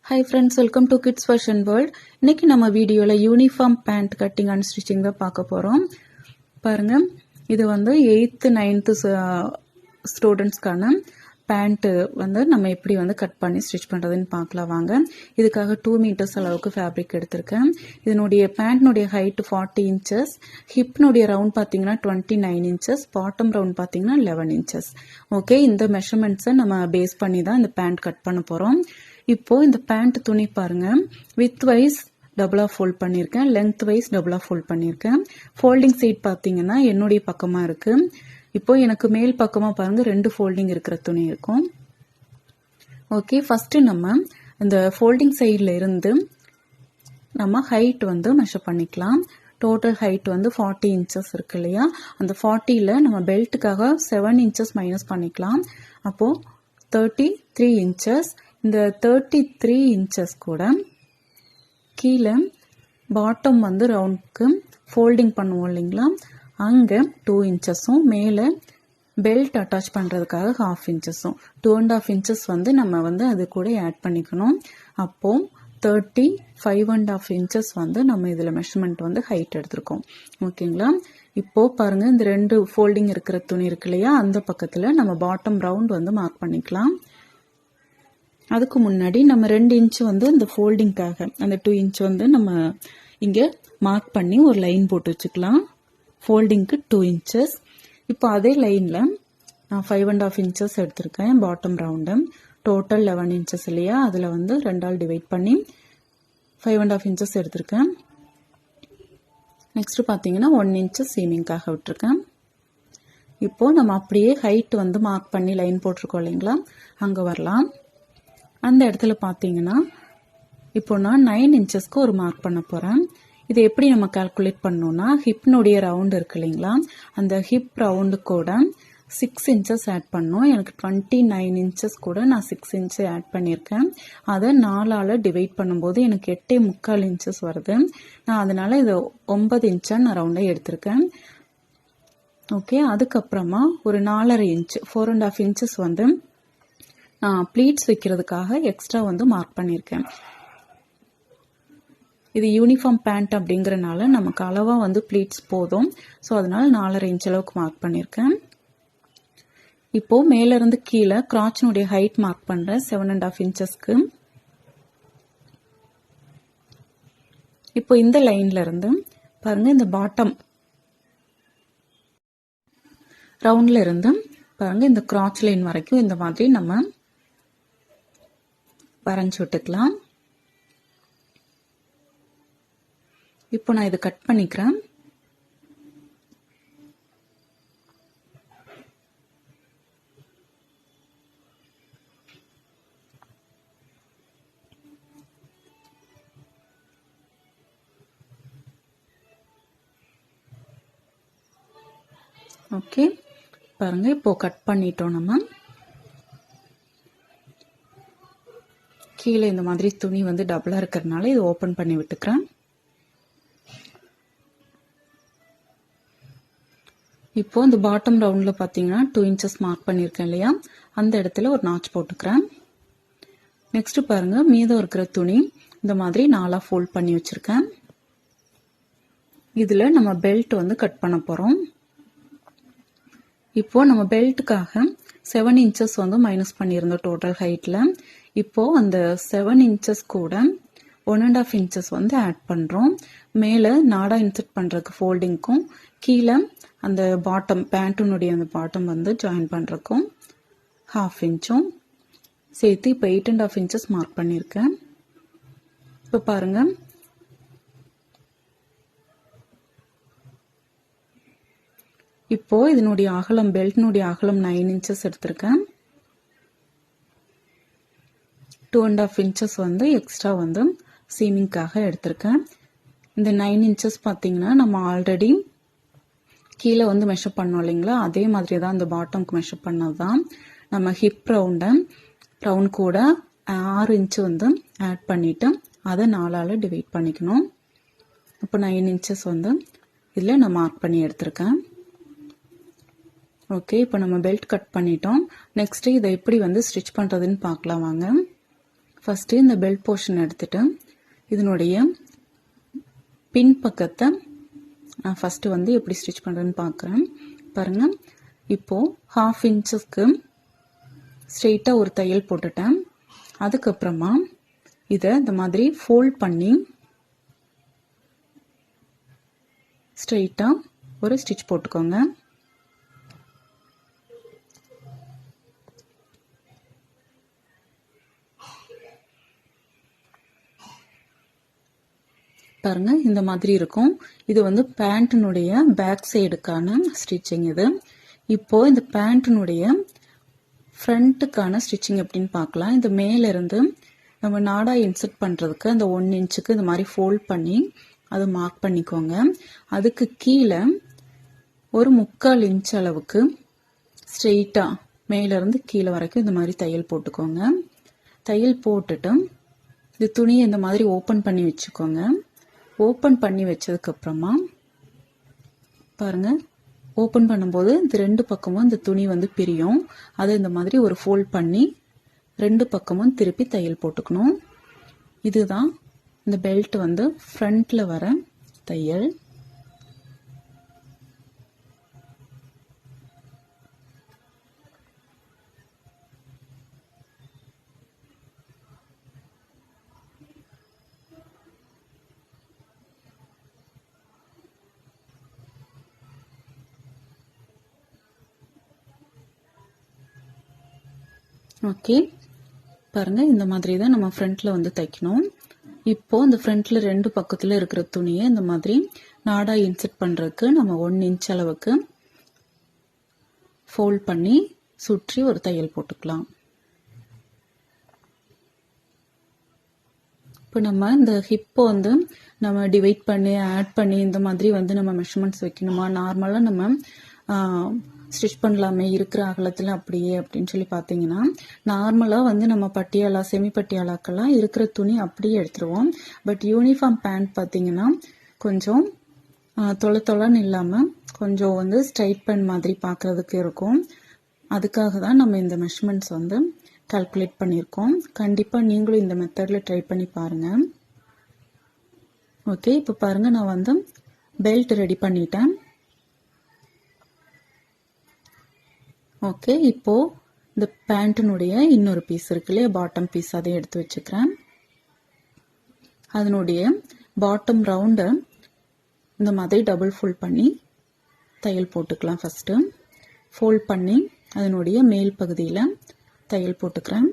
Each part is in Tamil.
Hi friends, welcome to Kids Fashion World. இன்னைக்கு நம்ம வீடியோல uniform pant cutting and stitching தான் பார்க்க போறோம். பாருங்க, இது வந்து 8th 9th ஸ்டூடெண்ட்ஸ்க்கான பேண்ட் வந்து நம்ம எப்படி வந்து கட் பண்ணி ஸ்டிச் பண்றதுன்னு பார்க்கலாம் வாங்க. இதுக்காக 2 meters அளவுக்கு ஃபேப்ரிக் எடுத்திருக்கேன். இதனுடைய பேண்ட்னுடைய ஹைட் 40 inches, ஹிப்னுடைய ரவுண்ட் பாத்தீங்கன்னா 29 inches, பாட்டம் ரவுண்ட் பாத்தீங்கன்னா 11 inches. ஓகே, இந்த மெஷர்மெண்ட்ஸை நம்ம பேஸ் பண்ணி தான் இந்த பேண்ட் கட் பண்ண போறோம். இப்போ இந்த பேண்ட் துணி பாருங்க, வித் வைஸ் டபுளா ஃபோல்ட் பண்ணியிருக்கேன், லென்த் வைஸ் டபுளா ஃபோல்ட் பண்ணியிருக்கேன். ஃபோல்டிங் சைட் பார்த்தீங்கன்னா என்னுடைய பக்கமா இருக்கு. இப்போ எனக்கு மேல் பக்கமா பாருங்க 2 ஃபோல்டிங் இருக்கிற துணி இருக்கும். ஓகே, ஃபர்ஸ்ட் நம்ம இந்த ஃபோல்டிங் சைட்ல இருந்து நம்ம ஹைட் வந்து மெஷர் பண்ணிக்கலாம். டோட்டல் ஹைட் வந்து 40 inches இருக்கு இல்லையா, அந்த 40ல நம்ம பெல்ட்டுக்காக 7 inches மைனஸ் பண்ணிக்கலாம். அப்போ 33 inches. இந்த 33 inches கூட கீழே பாட்டம் வந்து ரவுண்டுக்கு ஃபோல்டிங் பண்ணுவோம் இல்லைங்களா, அங்கே 2 inchஸும் மேலே பெல்ட் அட்டாச் பண்ணுறதுக்காக 1/2 inchஸும் 2.5 inches வந்து நம்ம வந்து அது கூட ஆட் பண்ணிக்கணும். அப்போ 35.5 inches வந்து நம்ம இதில் மெஷர்மெண்ட் வந்து ஹைட் எடுத்திருக்கோம். ஓகேங்களா, இப்போ பாருங்க, இந்த 2 ஃபோல்டிங் இருக்கிற துணி இருக்கு இல்லையா, அந்த பக்கத்தில் நம்ம பாட்டம் ரவுண்ட் வந்து மார்க் பண்ணிக்கலாம். அதுக்கு முன்னாடி நம்ம 2 inch வந்து இந்த ஃபோல்டிங்காக அந்த 2 inch வந்து நம்ம இங்கே மார்க் பண்ணி ஒரு லைன் போட்டு வச்சுக்கலாம். ஃபோல்டிங்க்கு 2 inches. இப்போ அதே லைனில் நான் 5.5 inches எடுத்திருக்கேன் பாட்டம் ரவுண்டு. டோட்டல் 11 inches இல்லையா, அதில் வந்து 2ஆல் டிவைட் பண்ணி 5.5 inches எடுத்திருக்கேன். நெக்ஸ்ட் பார்த்தீங்கன்னா 1 inch சீமிங்காக விட்டுருக்கேன். இப்போ நம்ம அப்படியே ஹைட் வந்து மார்க் பண்ணி லைன் போட்டிருக்கோம் இல்லைங்களா, அங்கே வரலாம். அந்த இடத்துல பார்த்தீங்கன்னா இப்போ நான் 9 inchesக்கு ஒரு மார்க் பண்ண போகிறேன். இது எப்படி நம்ம கால்குலேட் பண்ணோம்னா, ஹிப்னுடைய ரவுண்ட் இருக்கு இல்லைங்களா, அந்த ஹிப் ரவுண்டு கூட 6 inches ஆட் பண்ணோம். எனக்கு 29 inches கூட நான் 6 inch ஆட் பண்ணியிருக்கேன். அதை 4ஆல் டிவைட் பண்ணும்போது எனக்கு 8.25 inches வருது. நான் அதனால இது 9 inch நான் ரவுண்டாக எடுத்திருக்கேன். ஓகே, அதுக்கப்புறமா ஒரு 4.5 inch 4.5 inches வந்து நான் ப்ளீட்ஸ் வைக்கிறதுக்காக எக்ஸ்ட்ரா வந்து மார்க் பண்ணியிருக்கேன். இது யூனிஃபார்ம் பேண்ட் அப்படிங்கிறனால நமக்கு அளவாக வந்து ப்ளீட்ஸ் போதும். ஸோ அதனால 4.5 inch அளவுக்கு மார்க் பண்ணியிருக்கேன். இப்போ மேலேருந்து கீழே கிராச்சினுடைய ஹைட் மார்க் பண்ணுறேன் 7.5 inchesக்கு. இப்போ இந்த லைன்ல இருந்து பாருங்க, இந்த பாட்டம் ரவுண்ட்ல இருந்து பாருங்க இந்த கிராச் லைன் வரைக்கும் இந்த மாதிரி நம்ம வரைஞ்சி விட்டுக்கலாம். இப்போ நான் இதை கட் பண்ணிக்கிறேன். ஓகே, பாருங்க, இப்போ கட் பண்ணிட்டோம். நம்ம கீழே இந்த மாதிரி துணி வந்து டபுளா இருக்கிறதுனால இது ஓபன் பண்ணி விட்டுக்கிறேன். இப்போ இந்த பாட்டம் ரவுண்ட்ல பாத்தீங்கன்னா 2 inches மார்க் பண்ணியிருக்கேன் இல்லையா, அந்த இடத்துல ஒரு நாட்ச் போட்டுக்கிறேன். நெக்ஸ்ட் பாருங்க, மீதம் இருக்கிற துணி இந்த மாதிரி 4ஆ ஃபோல்ட் பண்ணி வச்சிருக்கேன். இதுல நம்ம பெல்ட் வந்து கட் பண்ண போறோம். இப்போ நம்ம பெல்ட்டுக்காக 7 inches வந்து மைனஸ் பண்ணியிருந்தோம் டோட்டல் ஹைட்ல. இப்போ அந்த 7 inches கூட 1.5 inches வந்து ஆட் பண்றோம். மேலே நாடா இன்சர்ட் பண்றதுக்கு ஃபோல்டிங்க்கும், கீழே அந்த பாட்டம் பேண்ட்டுனுடைய அந்த பாட்டம் வந்து ஜாயின் பண்றதுக்கும் 1/2 inchம் சேர்த்து இப்போ 8.5 inches மார்க் பண்ணியிருக்கேன். இப்போ பாருங்க, இப்போ இதனுடைய அகலம் பெல்ட்னுடைய அகலம் 9 inches எடுத்திருக்கேன். 2.5 inches வந்து எக்ஸ்ட்ரா வந்து சீமிங்காக எடுத்திருக்கேன். இந்த 9 inches பார்த்தீங்கன்னா நம்ம ஆல்ரெடி கீழே வந்து மெஷர் பண்ணோம் இல்லைங்களா, அதே மாதிரி தான் அந்த பாட்டம்க்கு மெஷர் பண்ணது தான். நம்ம ஹிப் ரவுண்ட் கூட 6 inch வந்து ஆட் பண்ணிட்டு அதை 4ஆல் டிவைட் பண்ணிக்கணும். இப்போ 9 inches வந்து இதில் நான் மார்க் பண்ணி எடுத்திருக்கேன். ஓகே, இப்போ நம்ம பெல்ட் கட் பண்ணிட்டோம். நெக்ஸ்ட் இதை எப்படி வந்து ஸ்டிச் பண்ணுறதுன்னு பார்க்கலாம் வாங்க. ஃபஸ்ட்டு இந்த பெல்ட் போர்ஷன் எடுத்துட்டு இதனுடைய பின் பக்கத்தை நான் ஃபஸ்ட்டு வந்து எப்படி ஸ்டிச் பண்ணுறேன்னு பார்க்குறேன். பாருங்கள், இப்போது 1/2 இன்ச்சுக்கு ஸ்ட்ரெயிட்டாக ஒரு தையல் போட்டுட்டேன். அதுக்கப்புறமா இதை இந்த மாதிரி ஃபோல்ட் பண்ணி ஸ்ட்ரெயிட்டாக ஒரு ஸ்டிச் போட்டுக்கோங்க. பாருங்க, இந்த மாதிரி இருக்கும். இது வந்து பேண்ட்டினுடைய பேக் சைடுக்கான ஸ்டிச்சிங். இது இப்போ இந்த பேண்ட்டினுடைய ஃப்ரண்ட்டுக்கான ஸ்டிச்சிங் எப்படின்னு பார்க்கலாம். இந்த மேலேருந்து நம்ம நாடா இன்சர்ட் பண்ணுறதுக்கு அந்த 1 இன்ச்சுக்கு இந்த மாதிரி ஃபோல்ட் பண்ணி அதை மார்க் பண்ணிக்கோங்க. அதுக்கு கீழே ஒரு 3/4 இன்ச் அளவுக்கு ஸ்ட்ரெயிட்டாக மேலேருந்து கீழே வரைக்கும் இந்த மாதிரி தையல் போட்டுக்கோங்க. தையல் போட்டுட்டு இந்த துணியை இந்த மாதிரி ஓப்பன் பண்ணி வச்சுக்கோங்க. ஓப்பன் பண்ணி வச்சதுக்கப்புறமா பாருங்கள், ஓப்பன் பண்ணும்போது இந்த 2 பக்கமும் இந்த துணி வந்து பிரியும். அதை இந்த மாதிரி ஒரு ஃபோல்ட் பண்ணி 2 பக்கமும் திருப்பி தையல் போட்டுக்கணும். இதுதான் இந்த பெல்ட் வந்து ஃப்ரண்ட்டில் வர தையல். ஓகே, பாருங்கள், இந்த மாதிரி தான் நம்ம ஃப்ரண்ட்டில் வந்து தைக்கணும். இப்போது இந்த ஃப்ரண்ட்டில் 2 பக்கத்தில் இருக்கிற துணியை இந்த மாதிரி நாடா இன்சர்ட் பண்ணுறதுக்கு நம்ம 1 இன்ச் அளவுக்கு ஃபோல்ட் பண்ணி சுற்றி ஒரு தையல் போட்டுக்கலாம். இப்போ நம்ம இந்த ஹிப்பை வந்து நம்ம டிவைட் பண்ணி ஆட் பண்ணி இந்த மாதிரி வந்து நம்ம மெஷர்மெண்ட்ஸ் வைக்கணுமா, நார்மலாக நம்ம ஸ்டிச் பண்ணலாமே இருக்கிற அகலத்தில் அப்படியே அப்படின்னு சொல்லி பார்த்தீங்கன்னா, நார்மலாக வந்து நம்ம பட்டியாலா செமி பட்டியாலாக்கெல்லாம் இருக்கிற துணி அப்படியே எடுத்துருவோம். பட் யூனிஃபார்ம் பேண்ட் பார்த்தீங்கன்னா கொஞ்சம் தொலைன்னு இல்லாமல் கொஞ்சம் வந்து ஸ்ட்ரைட் பேண்ட் மாதிரி பார்க்குறதுக்கு இருக்கும். அதுக்காக தான் நம்ம இந்த மெஷர்மெண்ட்ஸ் வந்து கால்குலேட் பண்ணியிருக்கோம். கண்டிப்பாக நீங்களும் இந்த மெத்தடில் ட்ரை பண்ணி பாருங்கள். ஓகே, இப்போ பாருங்கள், நான் வந்து பெல்ட் ரெடி பண்ணிட்டேன். ஓகே, இப்போது இந்த பேண்ட்டினுடைய இன்னொரு பீஸ் இருக்கு இல்லையா, பாட்டம் பீஸ், அதை எடுத்து வச்சுக்கிறேன். அதனுடைய பாட்டம் ரவுண்டை இந்த மாதிரி டபுள் ஃபோல்ட் பண்ணி தையல் போட்டுக்கலாம். ஃபஸ்ட்டு ஃபோல்ட் பண்ணி அதனுடைய மேல் பகுதியில் தையல் போட்டுக்கிறேன்.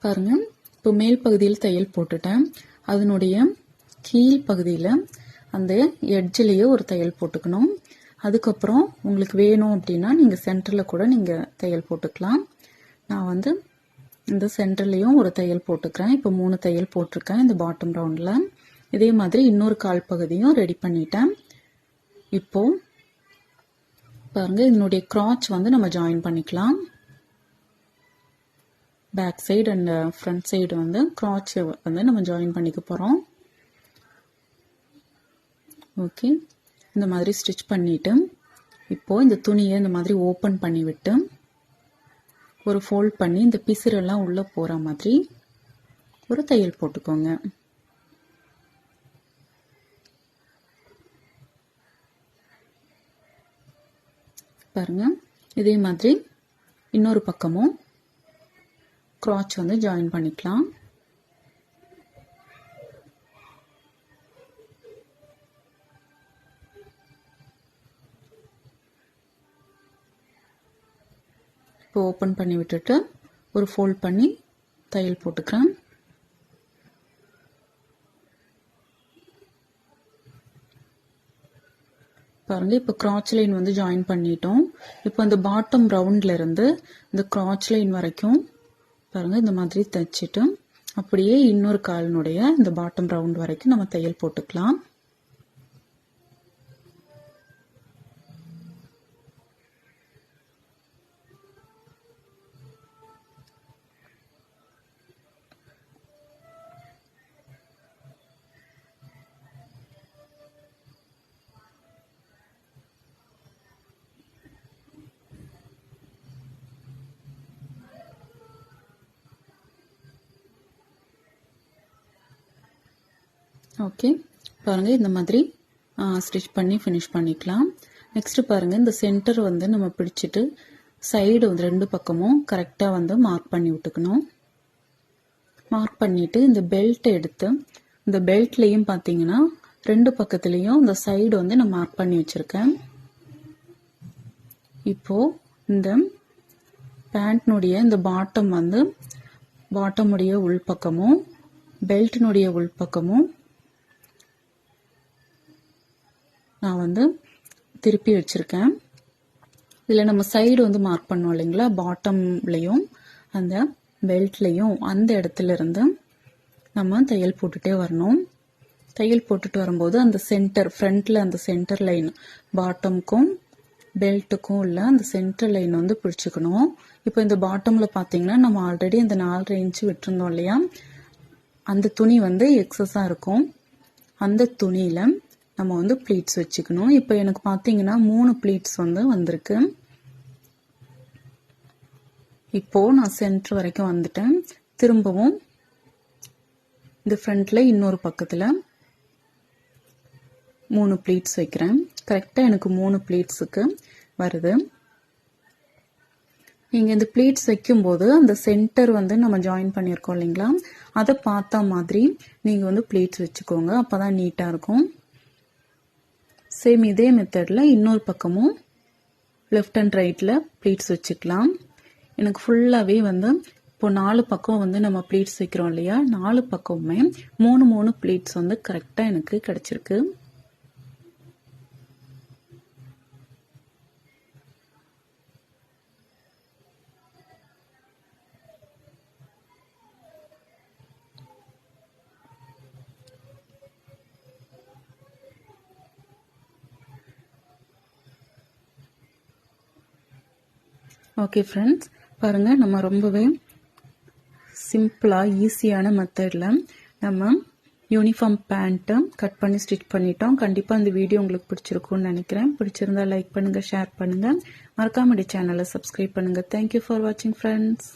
பாருங்க, இப்போ மேல் பகுதியில் தையல் போட்டுட்டேன். அதனுடைய கீழ் பகுதியில் அந்த எட்ஜிலேயே ஒரு தையல் போட்டுக்கணும். அதுக்கப்புறம் உங்களுக்கு வேணும் அப்படின்னா நீங்கள் சென்டரில் கூட நீங்கள் தையல் போட்டுக்கலாம். நான் வந்து இந்த சென்டர்லேயும் ஒரு தையல் போட்டுக்கிறேன். இப்போ 3 தையல் போட்டிருக்கேன் இந்த பாட்டம் ரவுண்டில். இதே மாதிரி இன்னொரு கால் பகுதியும் ரெடி பண்ணிட்டேன். இப்போது பாருங்கள், இதனுடைய கிராச் வந்து நம்ம ஜாயின் பண்ணிக்கலாம். Back side and front side வந்து கிராச் வந்து நம்ம ஜாயின் பண்ணிக்க போகிறோம். ஓகே, இந்த மாதிரி ஸ்டிச் பண்ணிவிட்டு இப்போது இந்த துணியை இந்த மாதிரி ஓப்பன் பண்ணி விட்டு ஒரு ஃபோல்ட் பண்ணி இந்த பிசுரெல்லாம் உள்ளே போகிற மாதிரி ஒரு தையல் போட்டுக்கோங்க. பாருங்கள், இதே மாதிரி இன்னொரு பக்கமும் கிராச் வந்து ஜாயின் பண்ணிக்கலாம். இப்போ ஓப்பன் பண்ணி விட்டுட்டு ஒரு ஃபோல்ட் பண்ணி தையல் போட்டுக்கிறேன். பாருங்க, இப்போ கிராச் லைன் வந்து ஜாயின் பண்ணிட்டோம். இப்போ அந்த பாட்டம் ரவுண்ட்ல இருந்து இந்த கிராச் லைன் வரைக்கும் பாருங்க இந்த மாதிரி தைச்சிட்டு அப்படியே இன்னொரு காலினுடைய இந்த பாட்டம் ரவுண்ட் வரைக்கும் நம்ம தையல் போட்டுக்கலாம். ஓகே பாருங்கள், இந்த மாதிரி ஸ்டிச் பண்ணி ஃபினிஷ் பண்ணிக்கலாம். நெக்ஸ்ட்டு பாருங்கள், இந்த சென்டர் வந்து நம்ம பிடிச்சிட்டு சைடு வந்து 2 பக்கமும் கரெக்டாக வந்து மார்க் பண்ணி விட்டுக்கணும். மார்க் பண்ணிவிட்டு இந்த பெல்ட்டை எடுத்து இந்த பெல்ட்லேயும் பார்த்தீங்கன்னா 2 பக்கத்துலேயும் இந்த சைடு வந்து நான் மார்க் பண்ணி வச்சுருக்கேன். இப்போது இந்த பேண்ட்னுடைய இந்த பாட்டம் வந்து பாட்டமுடைய உள்பக்கமும் பெல்ட்டினுடைய உள்பக்கமும் நான் வந்து திருப்பி வச்சுருக்கேன். இதில் நம்ம சைடு வந்து மார்க் பண்ணோம் இல்லைங்களா, பாட்டம்லேயும் அந்த பெல்ட்லேயும் அந்த இடத்துல இருந்து நம்ம தையல் போட்டுகிட்டே வரணும். தையல் போட்டுட்டு வரும்போது அந்த சென்டர் ஃப்ரண்ட்டில் அந்த சென்டர் லைன் பாட்டமுக்கும் பெல்ட்டுக்கும் உள்ள அந்த சென்டர் லைன் வந்து பிடிச்சிக்கணும். இப்போ இந்த பாட்டமில் பார்த்தீங்கன்னா நம்ம ஆல்ரெடி அந்த 4.5 இன்ச்சு விட்டுருந்தோம் இல்லையா, அந்த துணி வந்து எக்ஸஸாக இருக்கும். அந்த துணியில் நம்ம வந்து ப்ளீட்ஸ் வச்சுக்கணும். இப்போ எனக்கு பார்த்தீங்கன்னா 3 ப்ளீட்ஸ் வந்து வந்திருக்கு. இப்போது நான் சென்டர் வரைக்கும் வந்துட்டேன். திரும்பவும் இந்த ஃப்ரண்ட்டில் இன்னொரு பக்கத்தில் 3 ப்ளீட்ஸ் வைக்கிறேன். கரெக்டாக எனக்கு 3 ப்ளீட்ஸுக்கு வருது. நீங்கள் இந்த ப்ளீட்ஸ் வைக்கும்போது அந்த சென்டர் வந்து நம்ம ஜாயின் பண்ணியிருக்கோம் இல்லைங்களா, அதை பார்த்தா மாதிரி நீங்கள் வந்து ப்ளீட்ஸ் வச்சுக்கோங்க. அப்போ தான் நீட்டாக இருக்கும். சேம் இதே மெத்தடில் இன்னொரு பக்கமும் லெஃப்ட் அண்ட் ரைட்டில் ப்ளீட்ஸ் வச்சுக்கலாம். எனக்கு ஃபுல்லாகவே வந்து இப்போது 4 பக்கம் வந்து நம்ம ப்ளீட்ஸ் வைக்கிறோம் இல்லையா, 4 பக்கமுமே 3 ப்ளீட்ஸ் வந்து கரெக்டாக எனக்கு கிடச்சிருக்கு. ஓகே ஃப்ரெண்ட்ஸ், பாருங்கள், நம்ம ரொம்பவே சிம்பிளாக ஈஸியான மெத்தடில் நம்ம யூனிஃபார்ம் பேண்ட்டை கட் பண்ணி ஸ்டிச் பண்ணிட்டோம். கண்டிப்பாக இந்த வீடியோ உங்களுக்கு பிடிச்சிருக்கும்னு நினைக்கிறேன். பிடிச்சிருந்தா லைக் பண்ணுங்கள், ஷேர் பண்ணுங்கள், மறக்காம சேனலை சப்ஸ்கிரைப் பண்ணுங்கள். தேங்க்யூ ஃபார் வாட்சிங் ஃப்ரெண்ட்ஸ்.